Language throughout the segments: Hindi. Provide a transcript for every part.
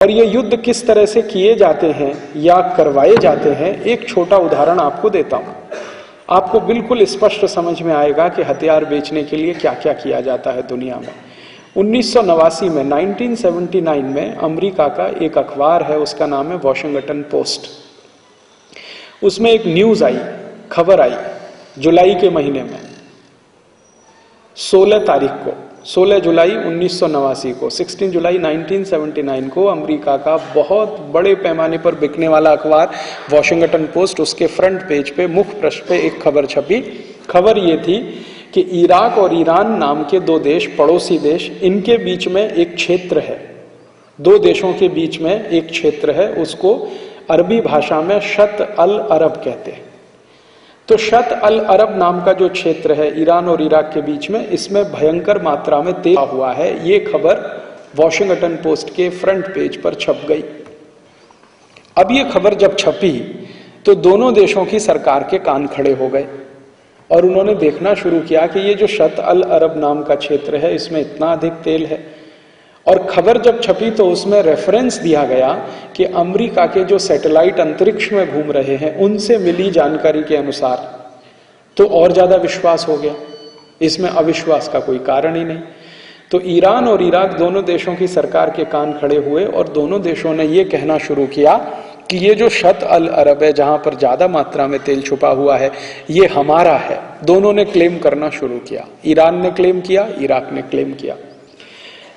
और ये युद्ध किस तरह से किए जाते हैं या करवाए जाते हैं, एक छोटा उदाहरण आपको देता हूं। आपको बिल्कुल स्पष्ट समझ में आएगा कि हथियार बेचने के लिए क्या क्या किया जाता है दुनिया में। 1989 में 1979 में अमेरिका का एक अखबार है, उसका नाम है वॉशिंगटन पोस्ट। उसमें एक न्यूज आई, खबर आई जुलाई के महीने में, 16 तारीख को, 16 जुलाई 1989 को, 16 जुलाई 1979 को अमेरिका का बहुत बड़े पैमाने पर बिकने वाला अखबार वॉशिंगटन पोस्ट, उसके फ्रंट पेज पे मुख्य पृष्ठ पे एक खबर छपी। खबर ये थी कि इराक और ईरान नाम के दो देश, पड़ोसी देश, इनके बीच में एक क्षेत्र है, दो देशों के बीच में एक क्षेत्र है, उसको अरबी भाषा में शत अल अरब कहते हैं। तो शत अल अरब नाम का जो क्षेत्र है ईरान और इराक के बीच में, इसमें भयंकर मात्रा में तेल हुआ है। ये खबर वॉशिंगटन पोस्ट के फ्रंट पेज पर छप गई। अब ये खबर जब छपी तो दोनों देशों की सरकार के कान खड़े हो गए और उन्होंने देखना शुरू किया कि ये जो शत अल अरब नाम का क्षेत्र है, इसमें इतना अधिक तेल है। और खबर जब छपी तो उसमें रेफरेंस दिया गया कि अमेरिका के जो सैटेलाइट अंतरिक्ष में घूम रहे हैं उनसे मिली जानकारी के अनुसार, तो और ज्यादा विश्वास हो गया। इसमें अविश्वास का कोई कारण ही नहीं। तो ईरान और इराक दोनों देशों की सरकार के कान खड़े हुए और दोनों देशों ने यह कहना शुरू किया कि ये जो शत अल अरब है, जहां पर ज्यादा मात्रा में तेल छुपा हुआ है, ये हमारा है। दोनों ने क्लेम करना शुरू किया। ईरान ने क्लेम किया, इराक ने क्लेम किया।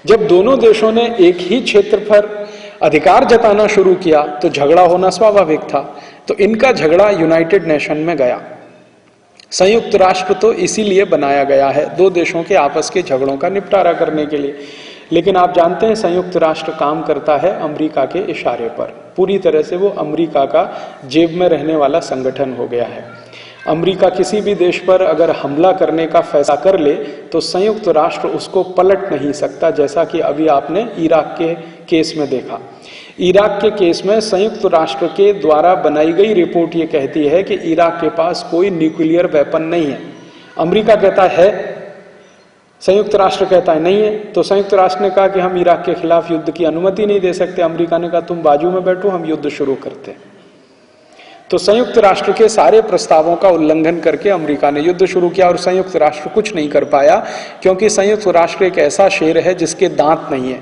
जब दोनों देशों ने एक ही क्षेत्र पर अधिकार जताना शुरू किया तो झगड़ा होना स्वाभाविक था। तो इनका झगड़ा यूनाइटेड नेशन में गया। संयुक्त राष्ट्र तो इसीलिए बनाया गया है, दो देशों के आपस के झगड़ों का निपटारा करने के लिए। लेकिन आप जानते हैं संयुक्त राष्ट्र काम करता है अमेरिका के इशारे पर। पूरी तरह से वो अमेरिका का जेब में रहने वाला संगठन हो गया है। अमेरिका किसी भी देश पर अगर हमला करने का फैसला कर ले तो संयुक्त राष्ट्र उसको पलट नहीं सकता, जैसा कि अभी आपने इराक के केस में देखा। इराक के केस में संयुक्त राष्ट्र के द्वारा बनाई गई रिपोर्ट ये कहती है कि इराक के पास कोई न्यूक्लियर वेपन नहीं है। अमेरिका कहता है, संयुक्त राष्ट्र कहता है नहीं है। तो संयुक्त राष्ट्र ने कहा कि हम इराक के खिलाफ युद्ध की अनुमति नहीं दे सकते। अमेरिका ने कहा तुम बाजू में बैठो, हम युद्ध शुरू करते हैं। तो संयुक्त राष्ट्र के सारे प्रस्तावों का उल्लंघन करके अमेरिका ने युद्ध शुरू किया और संयुक्त राष्ट्र कुछ नहीं कर पाया, क्योंकि संयुक्त राष्ट्र एक ऐसा शेर है जिसके दांत नहीं है,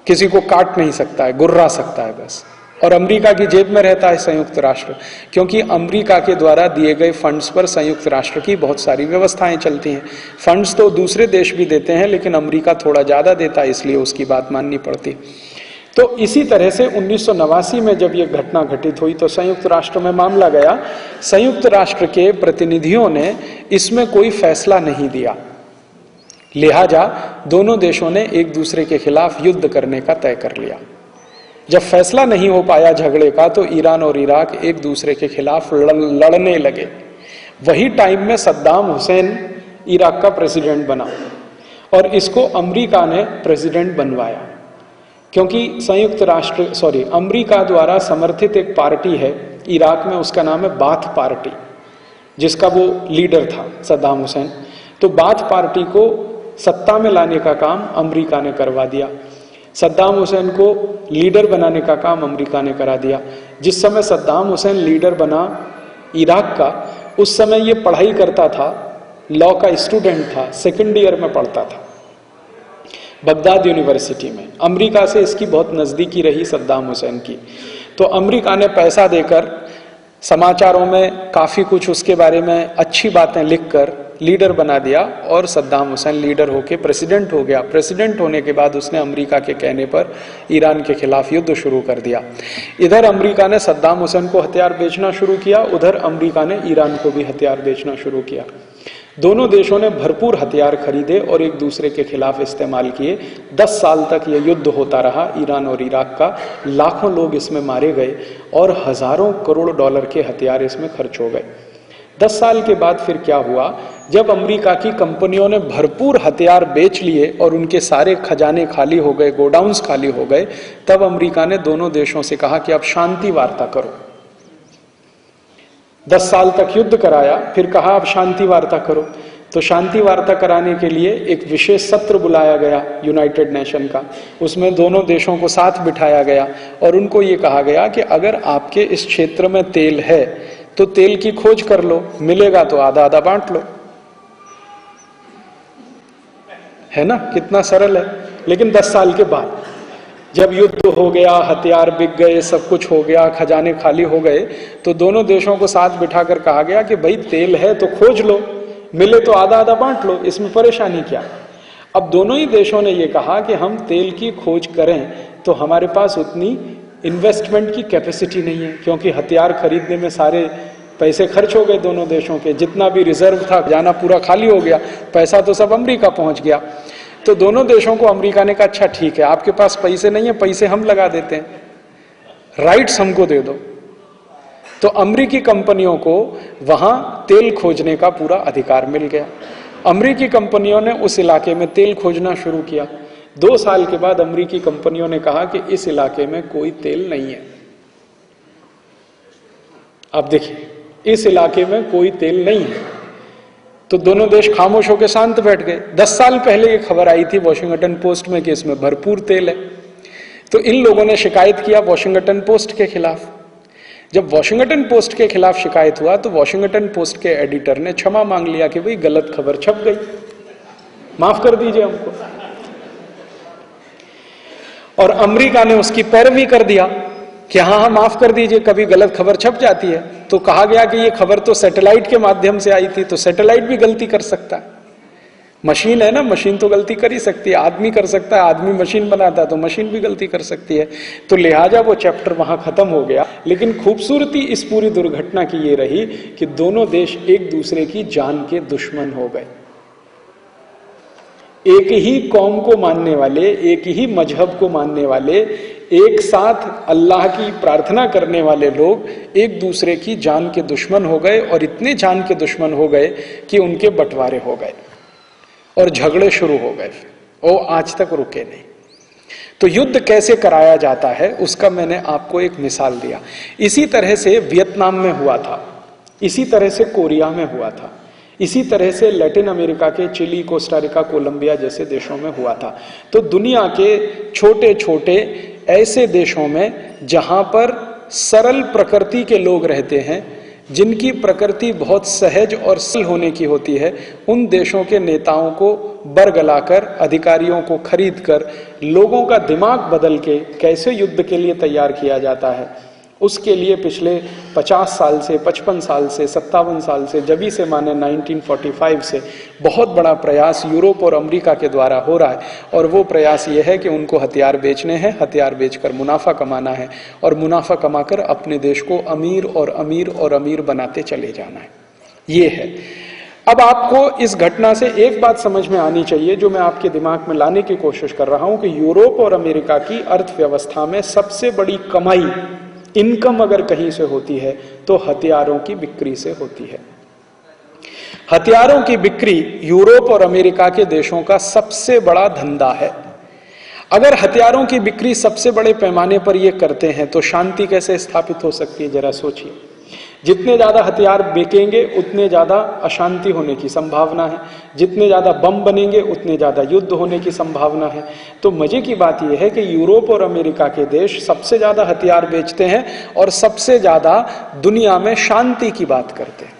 किसी को काट नहीं सकता है, गुर्रा सकता है बस। और अमेरिका की जेब में रहता है संयुक्त राष्ट्र, क्योंकि अमेरिका के द्वारा दिए गए फंड्स पर संयुक्त राष्ट्र की बहुत सारी व्यवस्थाएं चलती हैं। फंड्स तो दूसरे देश भी देते हैं, लेकिन अमेरिका थोड़ा ज्यादा देता है, इसलिए उसकी बात माननी पड़ती। तो इसी तरह से 1989 में जब यह घटना घटित हुई तो संयुक्त राष्ट्र में मामला गया। संयुक्त राष्ट्र के प्रतिनिधियों ने इसमें कोई फैसला नहीं दिया, लिहाजा दोनों देशों ने एक दूसरे के खिलाफ युद्ध करने का तय कर लिया। जब फैसला नहीं हो पाया झगड़े का तो ईरान और इराक एक दूसरे के खिलाफ लड़ने लगे। वही टाइम में सद्दाम हुसैन इराक का प्रेसिडेंट बना और इसको अमेरिका ने प्रेसिडेंट बनवाया, क्योंकि अमेरिका द्वारा समर्थित एक पार्टी है इराक में, उसका नाम है बाथ पार्टी, जिसका वो लीडर था सद्दाम हुसैन। तो बाथ पार्टी को सत्ता में लाने का काम अमेरिका ने करवा दिया। सद्दाम हुसैन को लीडर बनाने का काम अमेरिका ने करा दिया। जिस समय सद्दाम हुसैन लीडर बना इराक का, उस समय ये पढ़ाई करता था, लॉ का स्टूडेंट था, सेकेंड ईयर में पढ़ता था बगदाद यूनिवर्सिटी में। अमेरिका से इसकी बहुत नजदीकी रही सद्दाम हुसैन की। तो अमेरिका ने पैसा देकर, समाचारों में काफी कुछ उसके बारे में अच्छी बातें लिखकर लीडर बना दिया और सद्दाम हुसैन लीडर होके प्रेसिडेंट हो गया। प्रेसिडेंट होने के बाद उसने अमेरिका के कहने पर ईरान के खिलाफ युद्ध शुरू कर दिया। इधर अमेरिका ने सद्दाम हुसैन को हथियार बेचना शुरू किया, उधर अमेरिका ने ईरान को भी हथियार बेचना शुरू किया। दोनों देशों ने भरपूर हथियार खरीदे और एक दूसरे के खिलाफ इस्तेमाल किए। 10 साल तक यह युद्ध होता रहा ईरान और इराक का। लाखों लोग इसमें मारे गए और हजारों करोड़ डॉलर के हथियार इसमें खर्च हो गए। 10 साल के बाद फिर क्या हुआ, जब अमेरिका की कंपनियों ने भरपूर हथियार बेच लिए और उनके सारे खजाने खाली हो गए, गोडाउन्स खाली हो गए, तब अमेरिका ने दोनों देशों से कहा कि अब शांति वार्ता करो। 10 साल तक युद्ध कराया, फिर कहा अब शांति वार्ता करो। तो शांति वार्ता कराने के लिए एक विशेष सत्र बुलाया गया यूनाइटेड नेशन का। उसमें दोनों देशों को साथ बिठाया गया और उनको ये कहा गया कि अगर आपके इस क्षेत्र में तेल है तो तेल की खोज कर लो, मिलेगा तो आधा आधा बांट लो। है ना, कितना सरल है। लेकिन 10 साल के बाद जब युद्ध हो गया, हथियार बिक गए, सब कुछ हो गया, खजाने खाली हो गए, तो दोनों देशों को साथ बिठाकर कहा गया कि भाई तेल है तो खोज लो, मिले तो आधा आधा बांट लो, इसमें परेशानी क्या। अब दोनों ही देशों ने यह कहा कि हम तेल की खोज करें तो हमारे पास उतनी इन्वेस्टमेंट की कैपेसिटी नहीं है, क्योंकि हथियार खरीदने में सारे पैसे खर्च हो गए दोनों देशों के, जितना भी रिजर्व था जाना पूरा खाली हो गया, पैसा तो सब अमेरिका पहुंच गया। तो दोनों देशों को अमेरिका ने कहा अच्छा ठीक है, आपके पास पैसे नहीं है, पैसे हम लगा देते हैं, राइट्स हमको दे दो। तो अमेरिकी कंपनियों को वहां तेल खोजने का पूरा अधिकार मिल गया। अमेरिकी कंपनियों ने उस इलाके में तेल खोजना शुरू किया। 2 साल के बाद अमेरिकी कंपनियों ने कहा कि इस इलाके में कोई तेल नहीं है। अब देखिए, इस इलाके में कोई तेल नहीं है, तो दोनों देश खामोश होकर शांत बैठ गए। 10 साल पहले ये खबर आई थी वॉशिंगटन पोस्ट में कि इसमें भरपूर तेल है। तो इन लोगों ने शिकायत किया वॉशिंगटन पोस्ट के खिलाफ। जब वॉशिंगटन पोस्ट के खिलाफ शिकायत हुआ तो वॉशिंगटन पोस्ट के एडिटर ने क्षमा मांग लिया कि भाई गलत खबर छप गई, माफ कर दीजिए हमको। और अमेरिका ने उसकी पैरवी कर दिया कि हाँ माफ कर दीजिए, कभी गलत खबर छप जाती है। तो कहा गया कि ये खबर तो सैटेलाइट के माध्यम से आई थी, तो सैटेलाइट भी गलती कर सकता है, मशीन है ना, मशीन तो गलती कर ही सकती है, आदमी कर सकता है, आदमी मशीन बनाता है तो मशीन भी गलती कर सकती है। तो लिहाजा वो चैप्टर वहां खत्म हो गया। लेकिन खूबसूरती इस पूरी दुर्घटना की ये रही कि दोनों देश एक दूसरे की जान के दुश्मन हो गए। एक ही कौम को मानने वाले, एक ही मजहब को मानने वाले, एक साथ अल्लाह की प्रार्थना करने वाले लोग एक दूसरे की जान के दुश्मन हो गए, और इतने जान के दुश्मन हो गए कि उनके बंटवारे हो गए और झगड़े शुरू हो गए, और आज तक रुके नहीं। तो युद्ध कैसे कराया जाता है उसका मैंने आपको एक मिसाल दिया। इसी तरह से वियतनाम में हुआ था, इसी तरह से कोरिया में हुआ था, इसी तरह से लैटिन अमेरिका के चिली, कोस्टारिका, कोलंबिया जैसे देशों में हुआ था। तो दुनिया के छोटे छोटे ऐसे देशों में जहां पर सरल प्रकृति के लोग रहते हैं, जिनकी प्रकृति बहुत सहज और सरल होने की होती है, उन देशों के नेताओं को बरगलाकर, अधिकारियों को खरीदकर, लोगों का दिमाग बदल के कैसे युद्ध के लिए तैयार किया जाता है, उसके लिए पिछले 50 साल से, 55 साल से, 57 साल से, जभी से माने 1945 से बहुत बड़ा प्रयास यूरोप और अमेरिका के द्वारा हो रहा है। और वो प्रयास ये है कि उनको हथियार बेचने हैं, हथियार बेचकर मुनाफा कमाना है, और मुनाफा कमाकर अपने देश को अमीर और अमीर और अमीर बनाते चले जाना है। ये है। अब आपको इस घटना से एक बात समझ में आनी चाहिए, जो मैं आपके दिमाग में लाने की कोशिश कर रहा हूं, कि यूरोप और अमेरिका की अर्थव्यवस्था में सबसे बड़ी कमाई, इनकम अगर कहीं से होती है तो हथियारों की बिक्री से होती है। हथियारों की बिक्री यूरोप और अमेरिका के देशों का सबसे बड़ा धंधा है। अगर हथियारों की बिक्री सबसे बड़े पैमाने पर ये करते हैं तो शांति कैसे स्थापित हो सकती है, जरा सोचिए। जितने ज्यादा हथियार बिकेंगे उतने ज्यादा अशांति होने की संभावना है, जितने ज्यादा बम बनेंगे उतने ज्यादा युद्ध होने की संभावना है। तो मजे की बात यह है कि यूरोप और अमेरिका के देश सबसे ज्यादा हथियार बेचते हैं और सबसे ज्यादा दुनिया में शांति की बात करते हैं।